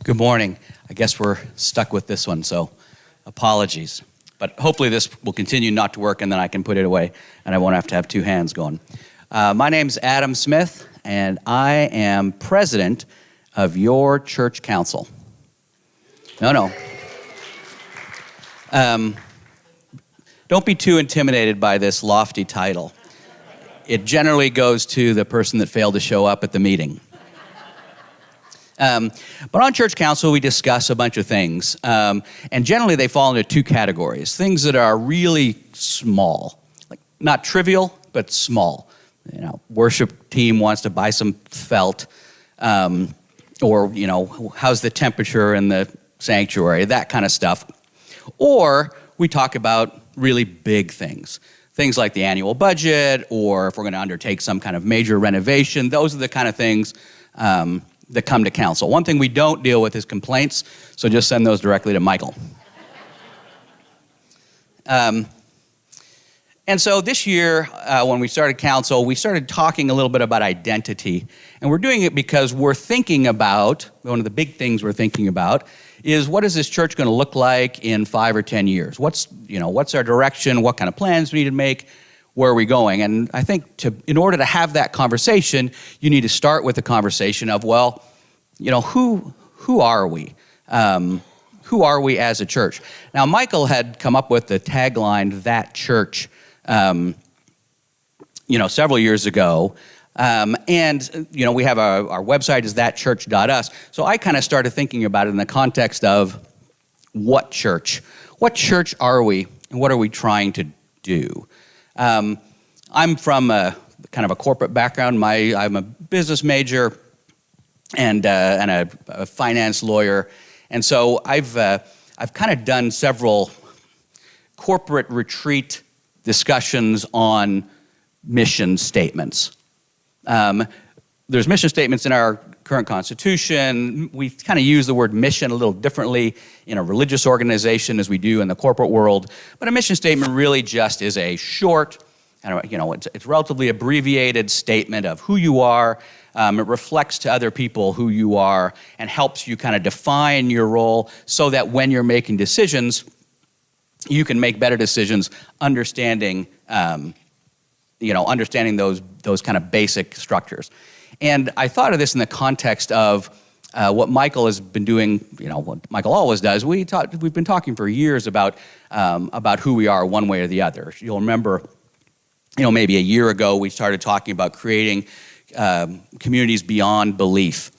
Good morning. I guess we're stuck with this one, so apologies. But hopefully this will continue not to work, and then I can put it away, and I won't have to have two hands going. My name's Adam Smith, and I am president of your church council. No. Don't be too intimidated by this lofty title. It generally goes to the person that failed to show up at the meeting. But on church council, we discuss a bunch of things. And generally, they fall into two categories. Things that are really small, like not trivial, but small. You know, worship team wants to buy some felt, or, you know, how's the temperature in the sanctuary, that kind of stuff. Or we talk about really big things. Things like the annual budget, or if we're going to undertake some kind of major renovation. Those are the kind of things that come to council. One thing we don't deal with is complaints, so just send those directly to Michael. And so this year, when we started council, we started talking a little bit about identity. And we're doing it because we're thinking about, one of the big things we're thinking about, is what is this church going to look like in 5 or 10 years? What's our direction? What kind of plans we need to make? Where are we going? And I think in order to have that conversation, you need to start with the conversation of, well, you know, who are we? Who are we as a church? Now, Michael had come up with the tagline, "That Church," several years ago. And, you know, we have our website is thatchurch.us. So I kind of started thinking about it in the context of what church? What church are we, and what are we trying to do? I'm from a kind of a corporate background. I'm a business major and a finance lawyer, and so I've kind of done several corporate retreat discussions on mission statements. There's mission statements in our current Constitution. We kind of use the word mission a little differently in a religious organization as we do in the corporate world. But a mission statement really just is a short, it's relatively abbreviated statement of who you are. It reflects to other people who you are and helps you kind of define your role so that when you're making decisions, you can make better decisions understanding those kind of basic structures. And I thought of this in the context of what Michael has been doing, what Michael always does. We've been talking for years about who we are one way or the other. You'll remember, maybe a year ago, we started talking about creating communities beyond belief.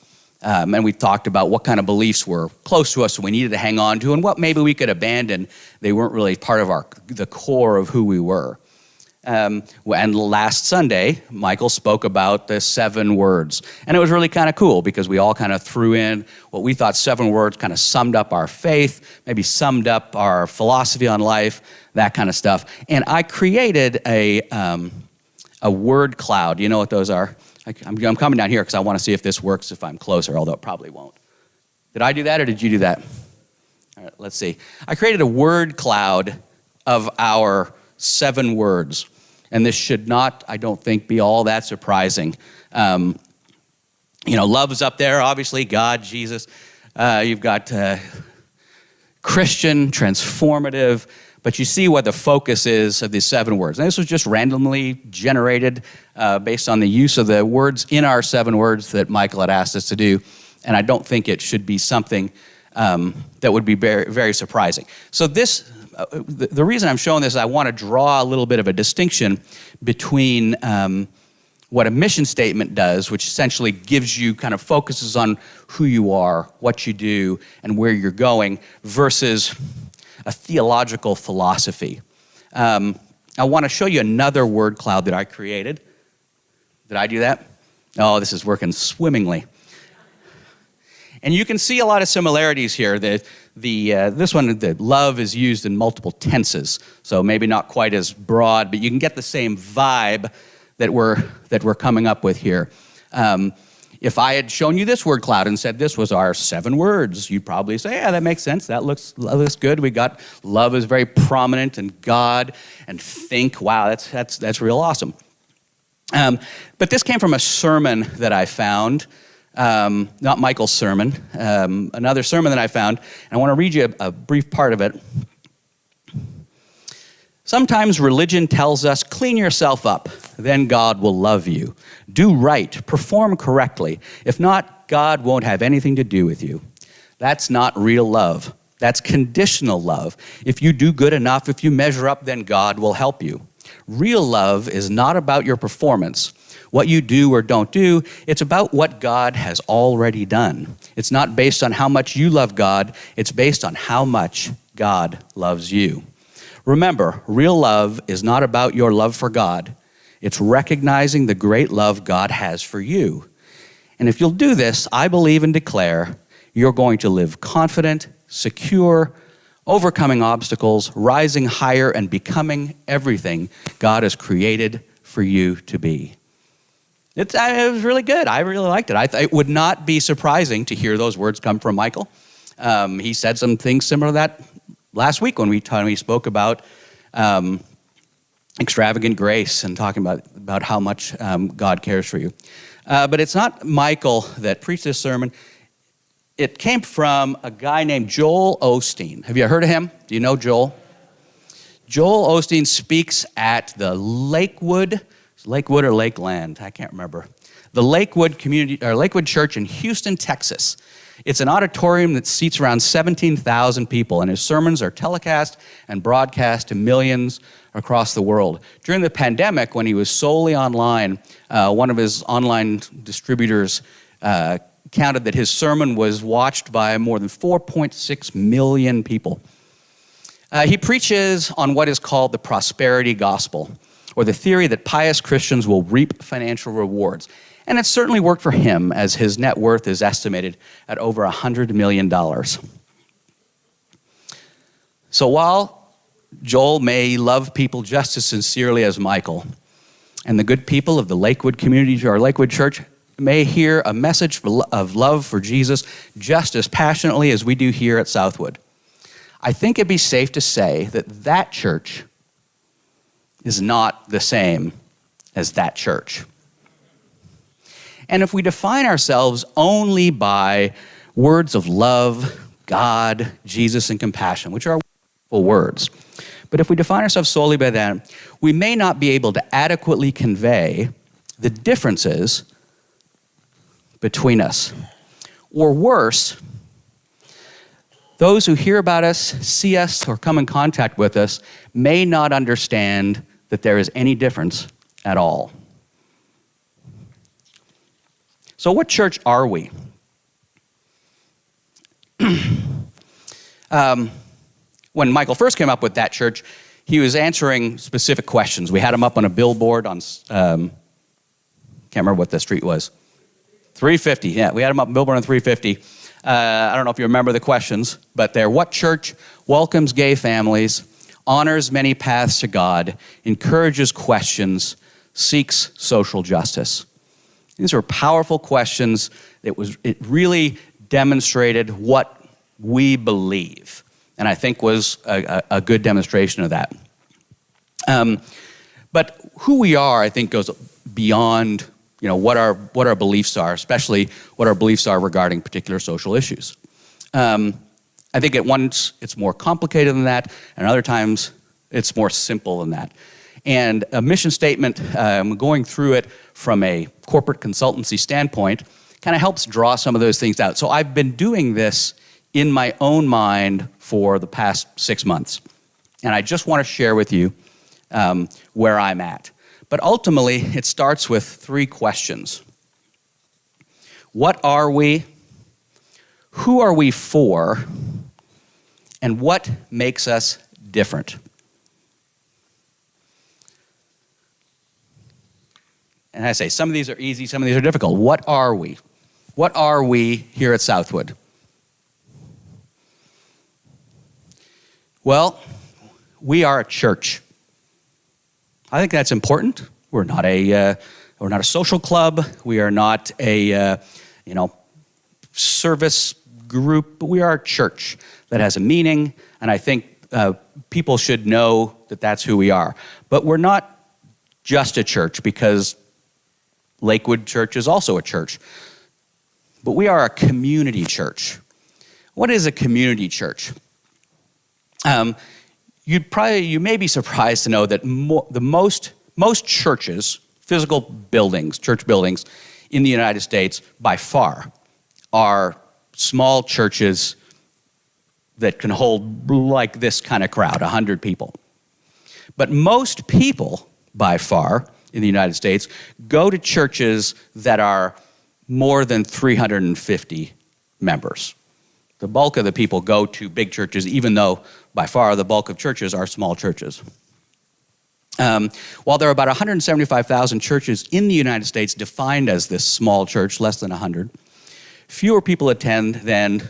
And we talked about what kind of beliefs were close to us and we needed to hang on to, and what maybe we could abandon. They weren't really part of the core of who we were. And last Sunday, Michael spoke about the 7 words. And it was really kind of cool because we all kind of threw in what we thought 7 words kind of summed up our faith, maybe summed up our philosophy on life, that kind of stuff. And I created a word cloud. You know what those are? I'm coming down here because I want to see if this works if I'm closer, although it probably won't. Did I do that or did you do that? All right, let's see. I created a word cloud of our 7 words. And this should not, I don't think, be all that surprising. Love is up there, obviously, God, Jesus. You've got Christian, transformative, but you see what the focus is of these 7 words. And this was just randomly generated based on the use of the words in our 7 words that Michael had asked us to do. And I don't think it should be something that would be very, very surprising. So the reason I'm showing this is I want to draw a little bit of a distinction between what a mission statement does, which essentially gives you kind of focuses on who you are, what you do, and where you're going, versus a theological philosophy. I want to show you another word cloud that I created. Did I do that? Oh, this is working swimmingly. And you can see a lot of similarities here. This one, the love is used in multiple tenses, so maybe not quite as broad, but you can get the same vibe that we're coming up with here. If I had shown you this word cloud and said this was our 7 words, you'd probably say, yeah, that makes sense. That looks good. We got love is very prominent, and God, and think, wow, that's real awesome. But this came from a sermon that I found not Michael's sermon, another sermon that I found, and I want to read you a brief part of it. Sometimes religion tells us, clean yourself up, then God will love you. Do right, perform correctly. If not, God won't have anything to do with you. That's not real love. That's conditional love. If you do good enough, if you measure up, then God will help you. Real love is not about your performance, what you do or don't do. It's about what God has already done. It's not based on how much you love God. It's based on how much God loves you. Remember, real love is not about your love for God. It's recognizing the great love God has for you. And if you'll do this, I believe and declare you're going to live confident, secure, overcoming obstacles, rising higher, and becoming everything God has created for you to be. It was really good. I really liked it. It would not be surprising to hear those words come from Michael. He said some things similar to that last week when we spoke about extravagant grace and talking about how much God cares for you. But it's not Michael that preached this sermon. It came from a guy named Joel Osteen. Have you heard of him? Do you know Joel? Joel Osteen speaks at the Lakewood or Lakeland, I can't remember. The Lakewood Church in Houston, Texas. It's an auditorium that seats around 17,000 people, and his sermons are telecast and broadcast to millions across the world. During the pandemic, when he was solely online, one of his online distributors counted that his sermon was watched by more than 4.6 million people. He preaches on what is called the prosperity gospel, or the theory that pious Christians will reap financial rewards. And it certainly worked for him, as his net worth is estimated at over $100 million. So while Joel may love people just as sincerely as Michael, and the good people of the Lakewood community or Lakewood Church may hear a message of love for Jesus just as passionately as we do here at Southwood, I think it'd be safe to say that church is not the same as that church. And if we define ourselves only by words of love, God, Jesus, and compassion, which are wonderful words, but if we define ourselves solely by that, we may not be able to adequately convey the differences between us. Or worse, those who hear about us, see us, or come in contact with us may not understand that there is any difference at all. So what church are we? When Michael first came up with that church, he was answering specific questions. We had him up on a billboard on, can't remember what the street was. 350, yeah, we had him up on billboard on 350. I don't know if you remember the questions, but they're: what church welcomes gay families, honors many paths to God, encourages questions, seeks social justice? These were powerful questions. It really demonstrated what we believe, and I think was a good demonstration of that. But who we are, I think, goes beyond what our beliefs are, especially what our beliefs are regarding particular social issues. I think at once it's more complicated than that, and other times it's more simple than that. And a mission statement, going through it from a corporate consultancy standpoint, kind of helps draw some of those things out. So I've been doing this in my own mind for the past 6 months. And I just want to share with you where I'm at. But ultimately, it starts with 3 questions. What are we? Who are we for? And what makes us different? And I say, some of these are easy, some of these are difficult. What are we? What are we here at Southwood? Well, we are a church. I think that's important. We're not a social club. We are not a service group. But we are a church that has a meaning, and I think people should know that that's who we are. But we're not just a church, because Lakewood Church is also a church. but we are a community church. What is a community church? You may be surprised to know that most churches, physical buildings, church buildings in the United States, by far, are small churches that can hold like this kind of crowd, 100 people. But most people, by far, in the United States, go to churches that are more than 350 members. The bulk of the people go to big churches, even though by far the bulk of churches are small churches. While there are about 175,000 churches in the United States defined as this small church, less than 100, fewer people attend than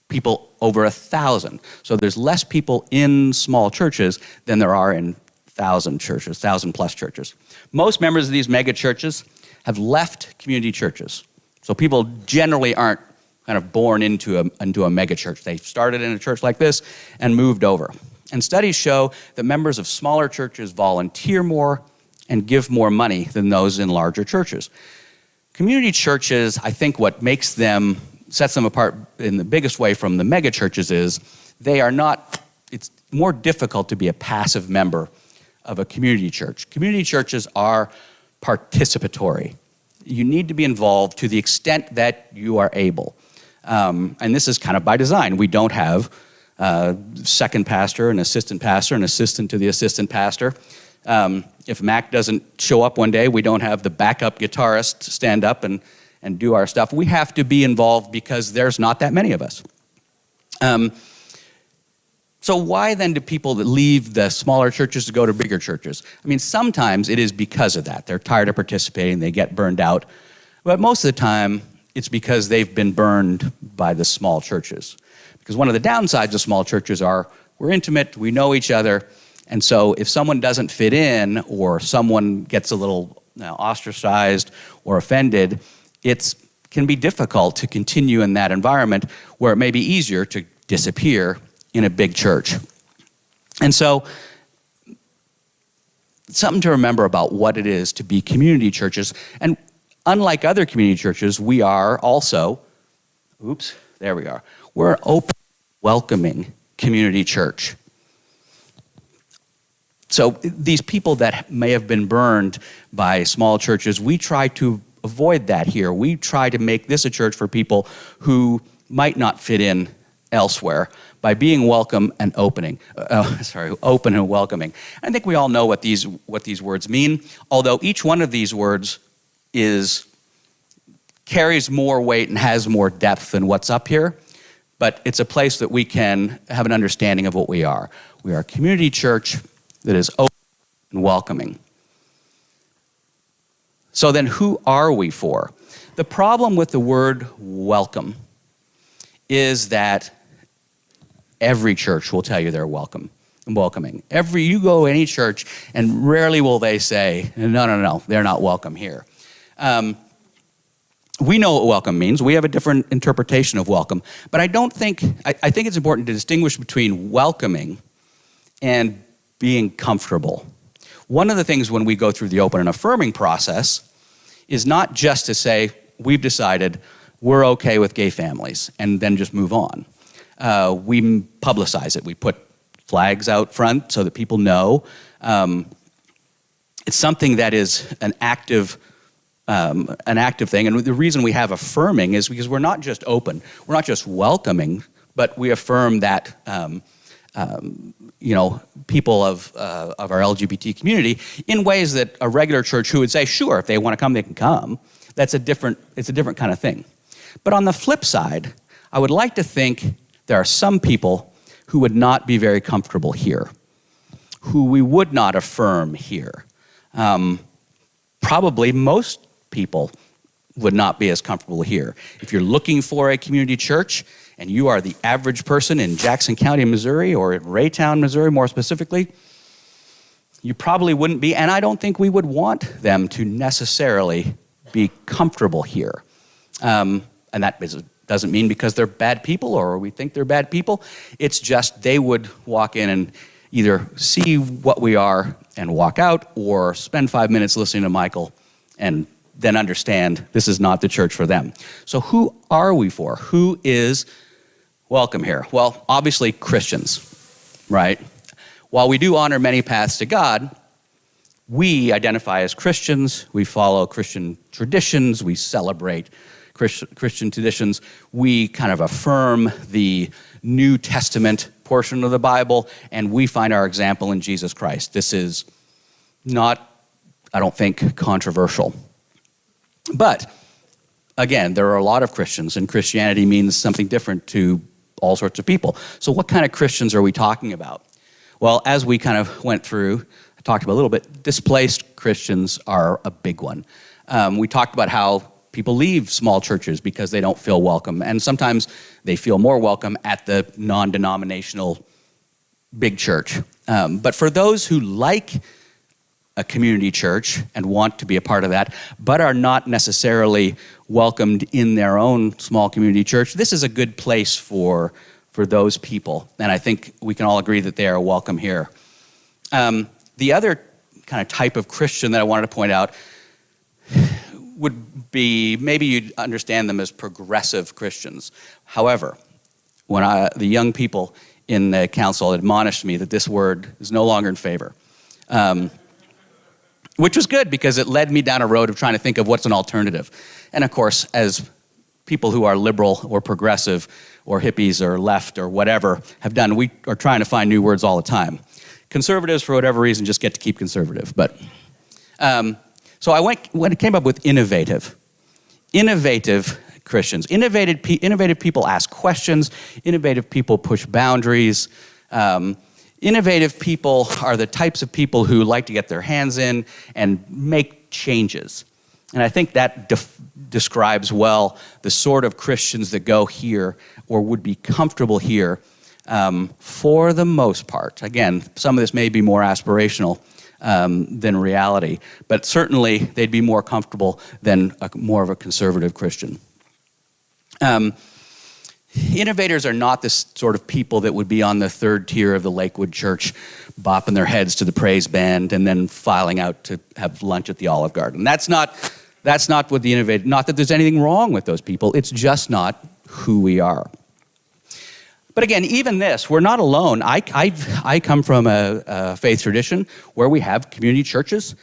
people over 1,000. So there's less people in small churches than there are in 1,000 churches, 1,000+ churches. Most members of these mega churches have left community churches. So people generally aren't kind of born into a mega church. They started in a church like this and moved over. And studies show that members of smaller churches volunteer more and give more money than those in larger churches. Community churches, I think what sets them apart in the biggest way from the mega churches is it's more difficult to be a passive member of a community church. Community churches are participatory. You need to be involved to the extent that you are able. And this is kind of by design. We don't have second pastor, an assistant to the assistant pastor. If Mac doesn't show up one day, we don't have the backup guitarist stand up and do our stuff. We have to be involved because there's not that many of us. So why then do people that leave the smaller churches to go to bigger churches? I mean, sometimes it is because of that. They're tired of participating, they get burned out. But most of the time, it's because they've been burned by the small churches. Because one of the downsides of small churches are we're intimate, we know each other, and so if someone doesn't fit in or someone gets a little ostracized or offended, it can be difficult to continue in that environment where it may be easier to disappear in a big church. And so something to remember about what it is to be community churches. And unlike other community churches, we are also, we're an open, welcoming community church. So these people that may have been burned by small churches, we try to avoid that here. We try to make this a church for people who might not fit in elsewhere by being open and welcoming. I think we all know what these words mean, although each one of these words carries more weight and has more depth than what's up here, but it's a place that we can have an understanding of what we are. We are a community church that is open and welcoming. So then who are we for? The problem with the word welcome is that every church will tell you they're welcoming. You go to any church and rarely will they say, no, they're not welcome here. We know what welcome means. We have a different interpretation of welcome. But I think it's important to distinguish between welcoming and being comfortable. One of the things when we go through the open and affirming process is not just to say, we've decided we're okay with gay families and then just move on. We publicize it. We put flags out front so that people know. It's something that is an active thing. And the reason we have affirming is because we're not just open, we're not just welcoming, but we affirm that people of our LGBT community in ways that a regular church who would say, sure, if they want to come, they can come. It's a different kind of thing. But on the flip side, I would like to think there are some people who would not be very comfortable here, who we would not affirm here. Probably most people would not be as comfortable here. If you're looking for a community church and you are the average person in Jackson County, Missouri, or in Raytown, Missouri, more specifically, you probably wouldn't be, and I don't think we would want them to necessarily be comfortable here. And that doesn't mean because they're bad people or we think they're bad people. It's just they would walk in and either see what we are and walk out, or spend 5 minutes listening to Michael and then understand this is not the church for them. So who are we for? Who is welcome here? Well, obviously Christians, right? While we do honor many paths to God, we identify as Christians. We follow Christian traditions. We celebrate Christian traditions. We kind of affirm the New Testament portion of the Bible, and we find our example in Jesus Christ. This is not, I don't think, controversial. But, again, there are a lot of Christians, and Christianity means something different to all sorts of people. So what kind of Christians are we talking about? Well, as we kind of went through, I talked about a little bit, displaced Christians are a big one. We talked about how people leave small churches because they don't feel welcome, and sometimes they feel more welcome at the non-denominational big church. But for those who like a community church and want to be a part of that, but are not necessarily welcomed in their own small community church, this is a good place for those people. And I think we can all agree that they are welcome here. The other kind of type of Christian that I wanted to point out would be, maybe you'd understand them as progressive Christians. However, when the young people in the council admonished me that this word is no longer in favor, which was good because it led me down a road of trying to think of what's an alternative. And of course, as people who are liberal or progressive or hippies or left or whatever have done, we are trying to find new words all the time. Conservatives, for whatever reason, just get to keep conservative. But so when it came up with innovative Christians. Innovative people ask questions. Innovative people push boundaries. Innovative people are the types of people who like to get their hands in and make changes. And I think that describes well the sort of Christians that go here or would be comfortable here for the most part. Again, some of this may be more aspirational than reality, but certainly they'd be more comfortable than more of a conservative Christian. Innovators are not the sort of people that would be on the third tier of the Lakewood Church, bopping their heads to the praise band and then filing out to have lunch at the Olive Garden. That's not what the innovator, not that there's anything wrong with those people, it's just not who we are. But again, even this, we're not alone. I come from a faith tradition where we have community churches.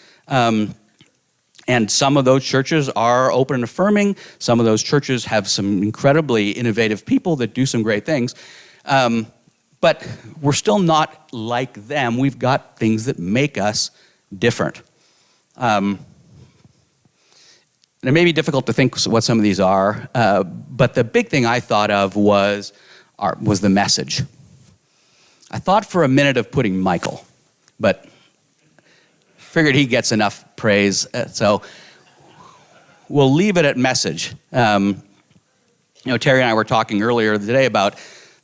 And some of those churches are open and affirming. Some of those churches have some incredibly innovative people that do some great things. But we're still not like them. We've got things that make us different. And it may be difficult to think what some of these are, but the big thing I thought of was the message. I thought for a minute of putting Michael, but figured he gets enough praise, so we'll leave it at message. Terry and I were talking earlier today about,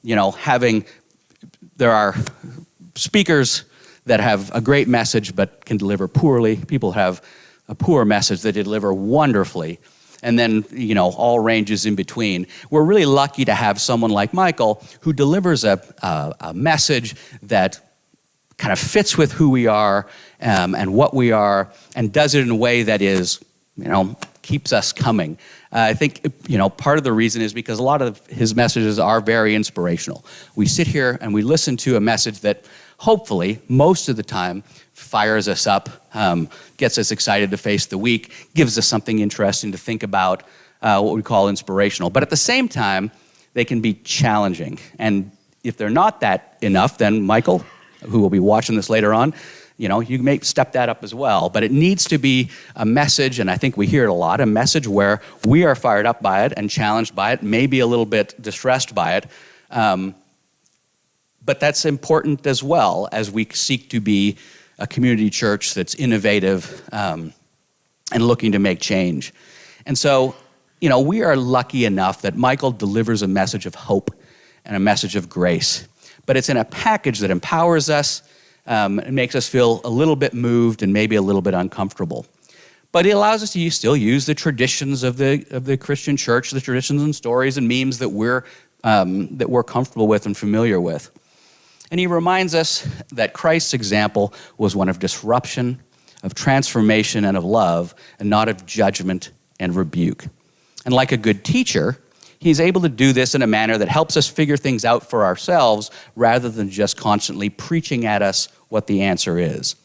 there are speakers that have a great message but can deliver poorly. People have a poor message that deliver wonderfully. And then, all ranges in between. We're really lucky to have someone like Michael who delivers a message that kind of fits with who we are and what we are, and does it in a way that is, keeps us coming. I think, part of the reason is because a lot of his messages are very inspirational. We sit here and we listen to a message that hopefully, most of the time, fires us up, gets us excited to face the week, gives us something interesting to think about, what we call inspirational. But at the same time, they can be challenging. And if they're not that enough, then Michael, who will be watching this later on, you may step that up as well. But it needs to be a message, and I think we hear it a lot, a message where we are fired up by it and challenged by it, maybe a little bit distressed by it. But that's important as well as we seek to be a community church that's innovative and looking to make change. And so, we are lucky enough that Michael delivers a message of hope and a message of grace. But it's in a package that empowers us, and makes us feel a little bit moved and maybe a little bit uncomfortable. But it allows us to still use the traditions of the Christian church, the traditions and stories and memes that we're comfortable with and familiar with. And he reminds us that Christ's example was one of disruption, of transformation and of love, and not of judgment and rebuke. And like a good teacher, he's able to do this in a manner that helps us figure things out for ourselves rather than just constantly preaching at us what the answer is.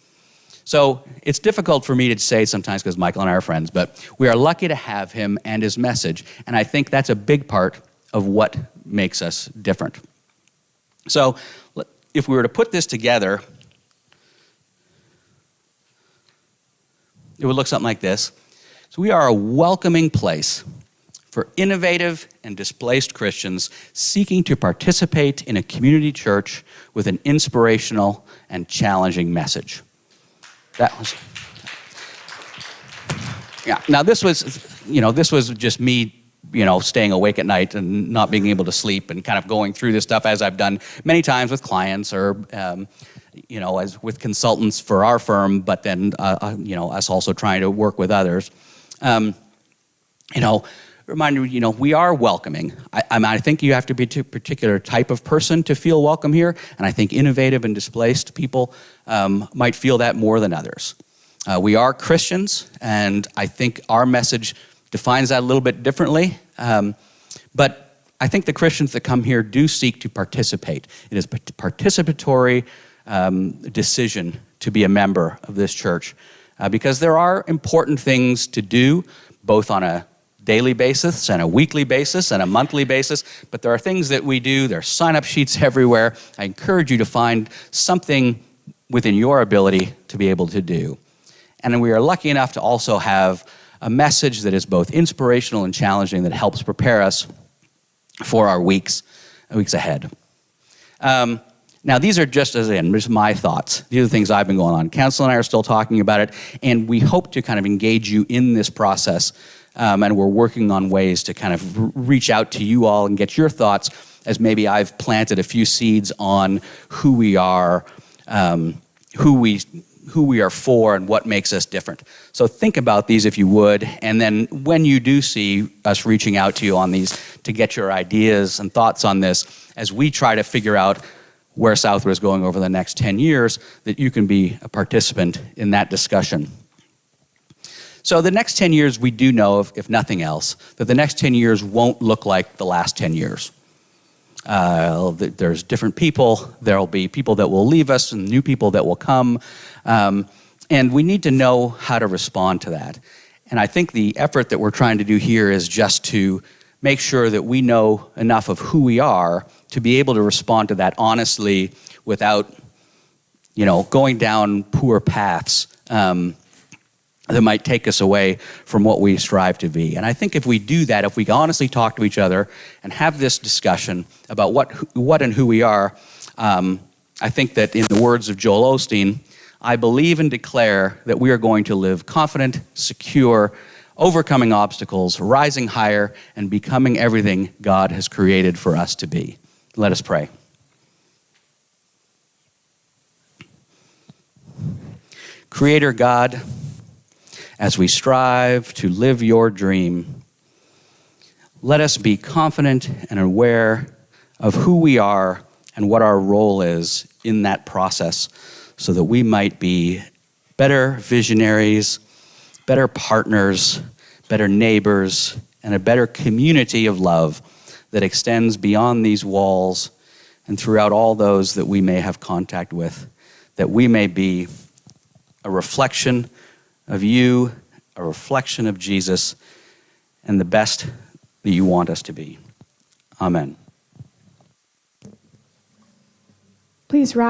So it's difficult for me to say sometimes because Michael and I are friends, but we are lucky to have him and his message. And I think that's a big part of what makes us different. So if we were to put this together, it would look something like this. So we are a welcoming place for innovative and displaced Christians seeking to participate in a community church with an inspirational and challenging message. Now this was just me, staying awake at night and not being able to sleep and kind of going through this stuff as I've done many times with clients or, as with consultants for our firm, but then, us also trying to work with others. Remind you, we are welcoming. I think you have to be a particular type of person to feel welcome here, and I think innovative and displaced people might feel that more than others. We are Christians, and I think our message defines that a little bit differently, but I think the Christians that come here do seek to participate. It is a participatory decision to be a member of this church because there are important things to do, both on a daily basis and a weekly basis and a monthly basis, but there are things that we do. There are sign-up sheets everywhere. I encourage you to find something within your ability to be able to do. And we are lucky enough to also have a message that is both inspirational and challenging that helps prepare us for our weeks ahead. Now, these are just my thoughts. These are the things I've been going on. Council and I are still talking about it, and we hope to kind of engage you in this process. And we're working on ways to kind of reach out to you all and get your thoughts as maybe I've planted a few seeds on who we are, who we are for, and what makes us different. So think about these if you would, and then when you do see us reaching out to you on these to get your ideas and thoughts on this, as we try to figure out where Southwood is going over the next 10 years, that you can be a participant in that discussion. So the next 10 years, we do know, if nothing else, that the next 10 years won't look like the last 10 years. There's different people. There will be people that will leave us and new people that will come. And we need to know how to respond to that. And I think the effort that we're trying to do here is just to make sure that we know enough of who we are to be able to respond to that honestly without, going down poor paths that might take us away from what we strive to be. And I think if we do that, if we honestly talk to each other and have this discussion about what and who we are, I think that in the words of Joel Osteen, I believe and declare that we are going to live confident, secure, overcoming obstacles, rising higher, and becoming everything God has created for us to be. Let us pray. Creator God, as we strive to live your dream, let us be confident and aware of who we are and what our role is in that process so that we might be better visionaries, better partners, better neighbors, and a better community of love that extends beyond these walls and throughout all those that we may have contact with, that we may be a reflection of you, a reflection of Jesus, and the best that you want us to be. Amen. Please rise.